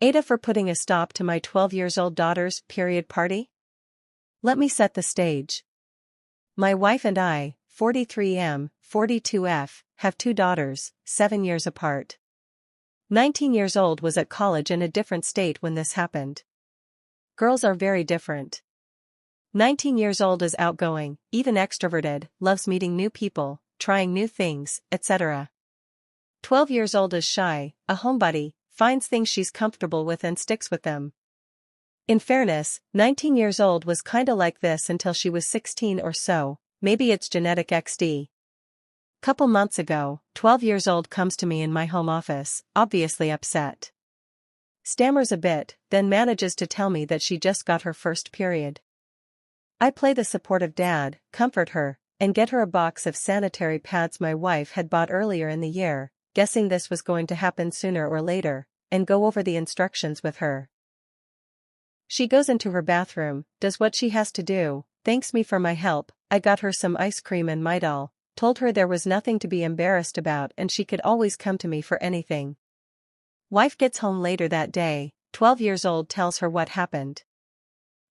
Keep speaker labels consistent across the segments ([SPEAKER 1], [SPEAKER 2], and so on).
[SPEAKER 1] AITAH for putting a stop to my 12-year-old daughter's period party? Let me set the stage. My wife and I, 43M, 42F, have 2 daughters, 7 years apart. 19 years old was at college in a different state when this happened. Girls are very different. 19 years old is outgoing, even extroverted, loves meeting new people, trying new things, etc. 12 years old is shy, a homebody, finds things she's comfortable with and sticks with them. In fairness, 19 years old was kinda like this until she was 16 or so, maybe it's genetic XD. Couple months ago, 12 years old comes to me in my home office, obviously upset. Stammers a bit, then manages to tell me that she just got her first period. I play the supportive dad, comfort her, and get her a box of sanitary pads my wife had bought earlier in the year, guessing this was going to happen sooner or later, and go over the instructions with her. She goes into her bathroom, does what she has to do, thanks me for my help. I got her some ice cream and Midol, told her there was nothing to be embarrassed about and she could always come to me for anything. Wife gets home later that day, 12 years old tells her what happened.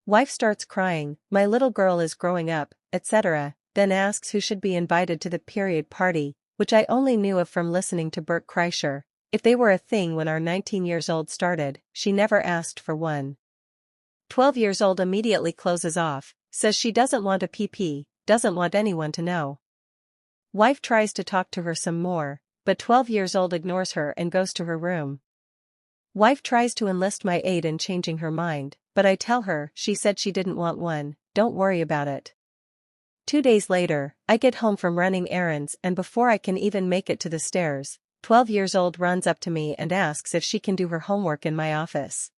[SPEAKER 1] Wife starts crying, my little girl is growing up, etc., then asks who should be invited to the period party, which I only knew of from listening to Bert Kreischer. If they were a thing when our 19 years old started, she never asked for one. 12 years old immediately closes off, says she doesn't want a PP, doesn't want anyone to know. Wife tries to talk to her some more, but 12 years old ignores her and goes to her room. Wife tries to enlist my aid in changing her mind, but I tell her she said she didn't want one, don't worry about it. 2 days later, I get home from running errands and before I can even make it to the stairs, 12 years old runs up to me and asks if she can do her homework in my office.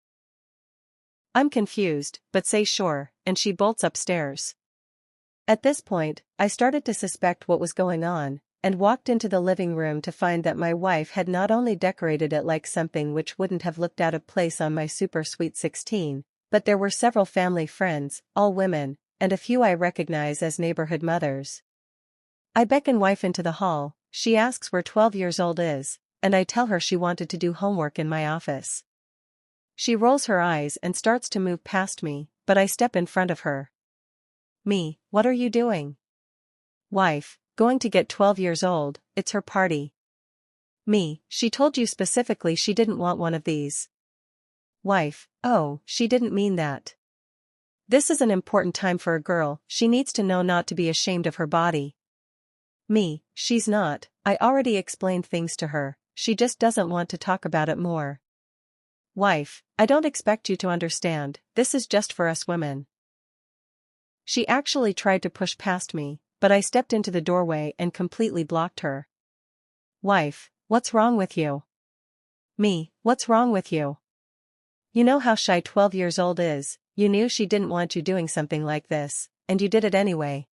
[SPEAKER 1] I'm confused, but say sure, and she bolts upstairs. At this point, I started to suspect what was going on, and walked into the living room to find that my wife had not only decorated it like something which wouldn't have looked out of place on my super sweet 16, but there were several family friends, all women, and a few I recognize as neighborhood mothers. I beckon wife into the hall, she asks where 12 years old is, and I tell her she wanted to do homework in my office. She rolls her eyes and starts to move past me, but I step in front of her. Me, what are you doing? Wife, going to get 12 years old, it's her party. Me, she told you specifically she didn't want one of these. Wife, oh, she didn't mean that. This is an important time for a girl, she needs to know not to be ashamed of her body. Me, she's not, I already explained things to her, she just doesn't want to talk about it more. Wife, I don't expect you to understand, this is just for us women. She actually tried to push past me, but I stepped into the doorway and completely blocked her. Wife, what's wrong with you? Me, what's wrong with you? You know how shy 12 years old is, you knew she didn't want you doing something like this, and you did it anyway.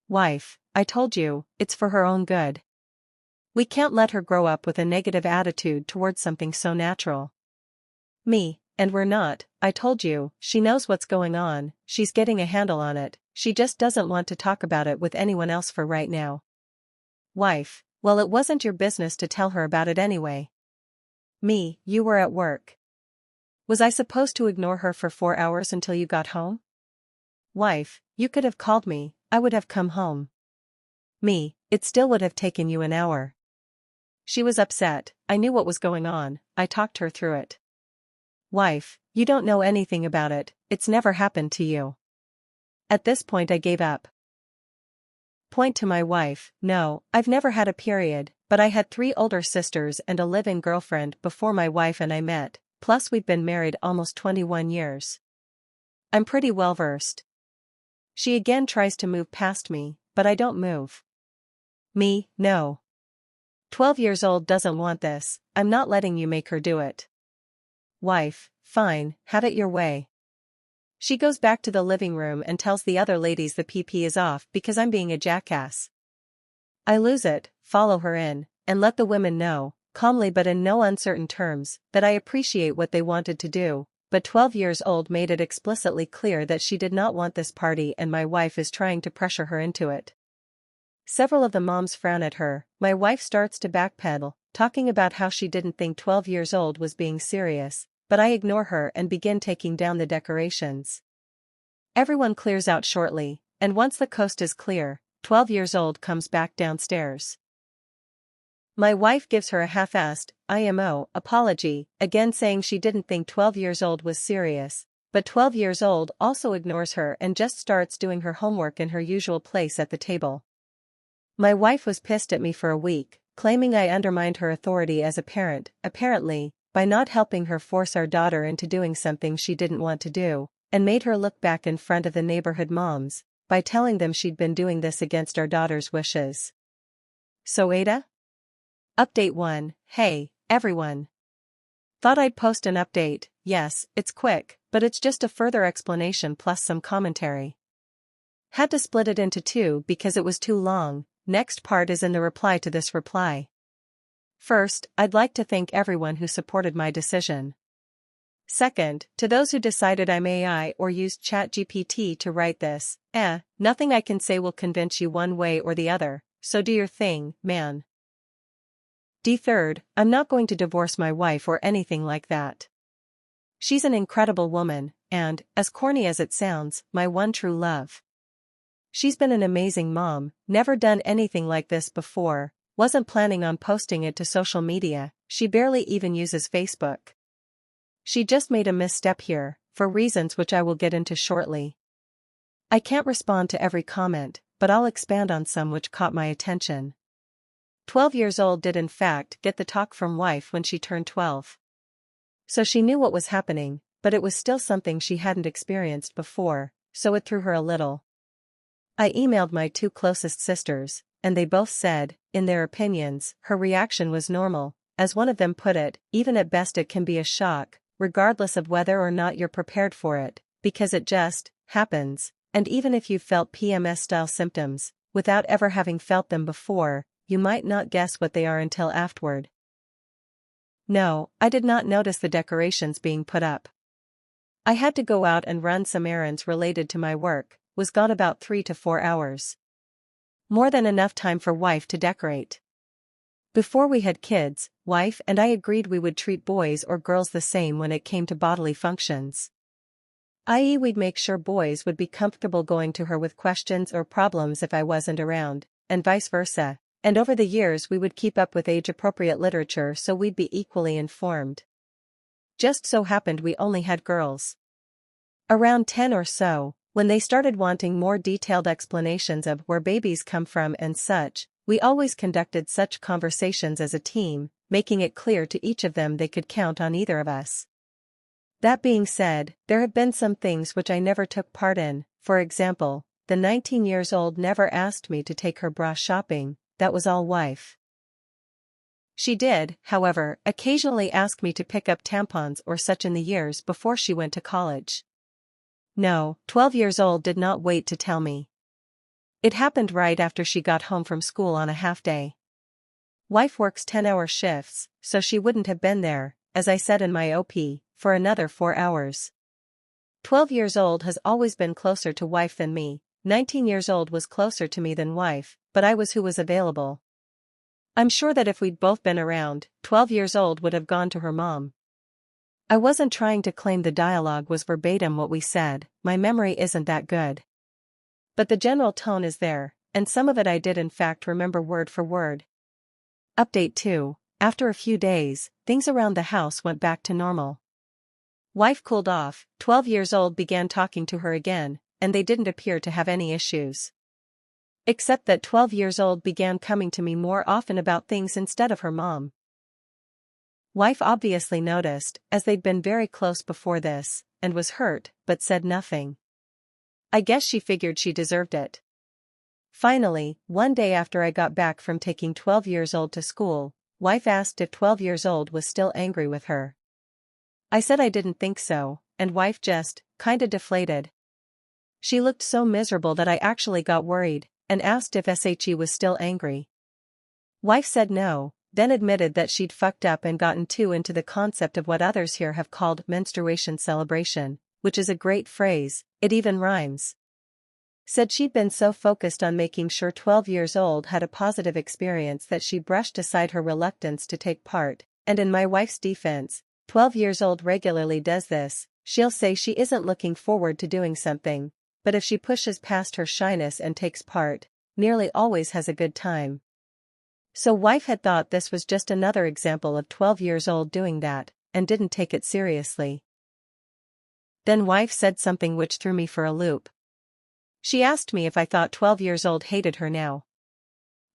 [SPEAKER 1] Wife, I told you, it's for her own good. We can't let her grow up with a negative attitude towards something so natural. Me, and we're not, I told you, she knows what's going on, she's getting a handle on it, she just doesn't want to talk about it with anyone else for right now. Wife, well it wasn't your business to tell her about it anyway. Me, you were at work. Was I supposed to ignore her for 4 hours until you got home? Wife, you could have called me, I would have come home. Me, it still would have taken you an hour. She was upset, I knew what was going on, I talked her through it. Wife, you don't know anything about it, it's never happened to you. At this point I gave up. Point to my wife, no, I've never had a period, but I had 3 older sisters and a live-in girlfriend before my wife and I met, plus we've been married almost 21 years. I'm pretty well versed. She again tries to move past me, but I don't move. Me, no. 12 years old doesn't want this, I'm not letting you make her do it. Wife, fine, have it your way. She goes back to the living room and tells the other ladies the PP is off because I'm being a jackass. I lose it, follow her in, and let the women know, calmly but in no uncertain terms, that I appreciate what they wanted to do, but 12 years old made it explicitly clear that she did not want this party and my wife is trying to pressure her into it. Several of the moms frown at her, my wife starts to backpedal, talking about how she didn't think 12 years old was being serious, but I ignore her and begin taking down the decorations. Everyone clears out shortly, and once the coast is clear, 12 years old comes back downstairs. My wife gives her a half-assed, IMO, apology, again saying she didn't think 12 years old was serious, but 12 years old also ignores her and just starts doing her homework in her usual place at the table. My wife was pissed at me for a week, claiming I undermined her authority as a parent, apparently, by not helping her force our daughter into doing something she didn't want to do, and made her look back in front of the neighborhood moms, by telling them she'd been doing this against our daughter's wishes. So AITAH? Update 1, hey, everyone. Thought I'd post an update. Yes, it's quick, but it's just a further explanation plus some commentary. Had to split it into two because it was too long. Next part is in the reply to this reply. First, I'd like to thank everyone who supported my decision. Second, to those who decided I'm AI or used ChatGPT to write this, nothing I can say will convince you one way or the other, so do your thing, man. Third, I'm not going to divorce my wife or anything like that. She's an incredible woman, and, as corny as it sounds, my one true love. She's been an amazing mom, never done anything like this before, wasn't planning on posting it to social media, she barely even uses Facebook. She just made a misstep here, for reasons which I will get into shortly. I can't respond to every comment, but I'll expand on some which caught my attention. 12 years old did in fact get the talk from wife when she turned 12. So she knew what was happening, but it was still something she hadn't experienced before, so it threw her a little. I emailed my two closest sisters, and they both said, in their opinions, her reaction was normal. As one of them put it, even at best it can be a shock, regardless of whether or not you're prepared for it, because it just happens, and even if you've felt PMS-style symptoms, without ever having felt them before, you might not guess what they are until afterward. No, I did not notice the decorations being put up. I had to go out and run some errands related to my work, was gone about 3 to 4 hours. More than enough time for wife to decorate. Before we had kids, wife and I agreed we would treat boys or girls the same when it came to bodily functions. I.e., we'd make sure boys would be comfortable going to her with questions or problems if I wasn't around, and vice versa. And over the years we would keep up with age-appropriate literature so we'd be equally informed. Just so happened we only had girls. Around 10 or so, when they started wanting more detailed explanations of where babies come from and such, we always conducted such conversations as a team, making it clear to each of them they could count on either of us. That being said, there have been some things which I never took part in. For example, the 19 years old never asked me to take her bra shopping. That was all wife. She did, however, occasionally ask me to pick up tampons or such in the years before she went to college. No, 12 years old did not wait to tell me. It happened right after she got home from school on a half-day. Wife works 10-hour shifts, so she wouldn't have been there, as I said in my OP, for another 4 hours. 12 years old has always been closer to wife than me. 19 years old was closer to me than wife, but I was who was available. I'm sure that if we'd both been around, 12 years old would have gone to her mom. I wasn't trying to claim the dialogue was verbatim what we said, my memory isn't that good. But the general tone is there, and some of it I did in fact remember word for word. Update 2, after a few days, things around the house went back to normal. Wife cooled off, 12 years old began talking to her again, and they didn't appear to have any issues. Except that 12 years old began coming to me more often about things instead of her mom. Wife obviously noticed, as they'd been very close before this, and was hurt, but said nothing. I guess she figured she deserved it. Finally, one day after I got back from taking 12 years old to school, wife asked if 12 years old was still angry with her. I said I didn't think so, and wife just, kinda deflated. She looked so miserable that I actually got worried, and asked if SHE was still angry. Wife said no, then admitted that she'd fucked up and gotten too into the concept of what others here have called menstruation celebration, which is a great phrase, it even rhymes. Said she'd been so focused on making sure 12 years old had a positive experience that she brushed aside her reluctance to take part, and in my wife's defense, 12 years old regularly does this. She'll say she isn't looking forward to doing something, but if she pushes past her shyness and takes part, nearly always has a good time. So wife had thought this was just another example of 12 years old doing that, and didn't take it seriously. Then wife said something which threw me for a loop. She asked me if I thought 12 years old hated her now.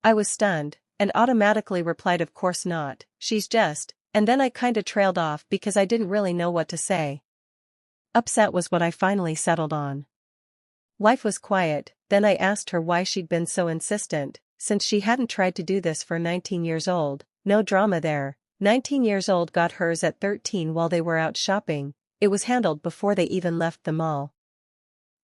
[SPEAKER 1] I was stunned, and automatically replied of course not, she's just, and then I kinda trailed off because I didn't really know what to say. Upset was what I finally settled on. Wife was quiet, then I asked her why she'd been so insistent, since she hadn't tried to do this for 19 years old, no drama there. 19 years old got hers at 13 while they were out shopping, it was handled before they even left the mall.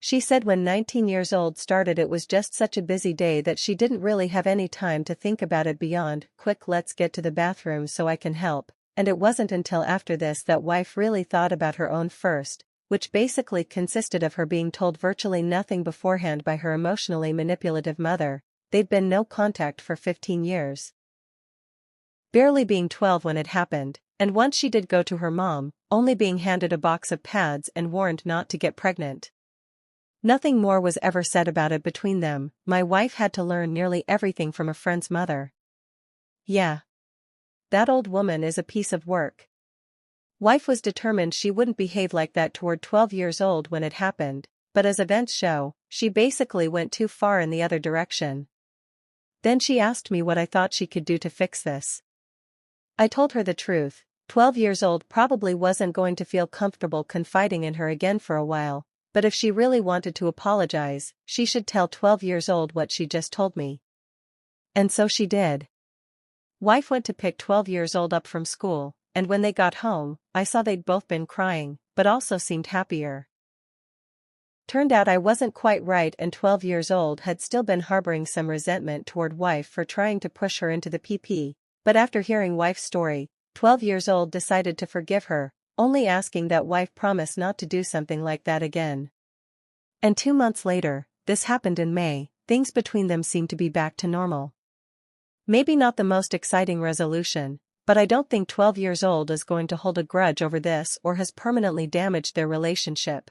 [SPEAKER 1] She said when 19 years old started it was just such a busy day that she didn't really have any time to think about it beyond, quick let's get to the bathroom so I can help, and it wasn't until after this that wife really thought about her own first, which basically consisted of her being told virtually nothing beforehand by her emotionally manipulative mother. They'd been no contact for 15 years. Barely being 12 when it happened, and once she did go to her mom, only being handed a box of pads and warned not to get pregnant. Nothing more was ever said about it between them. My wife had to learn nearly everything from a friend's mother. Yeah. That old woman is a piece of work. Wife was determined she wouldn't behave like that toward 12 years old when it happened, but as events show, she basically went too far in the other direction. Then she asked me what I thought she could do to fix this. I told her the truth. 12 years old probably wasn't going to feel comfortable confiding in her again for a while, but if she really wanted to apologize, she should tell 12 years old what she just told me. And so she did. Wife went to pick 12 years old up from school, and when they got home, I saw they'd both been crying, but also seemed happier. Turned out I wasn't quite right and 12 years old had still been harboring some resentment toward wife for trying to push her into the PP, but after hearing wife's story, 12 years old decided to forgive her, only asking that wife promise not to do something like that again. And 2 months later, this happened in May, things between them seemed to be back to normal. Maybe not the most exciting resolution, but I don't think 12 years old is going to hold a grudge over this or has permanently damaged their relationship.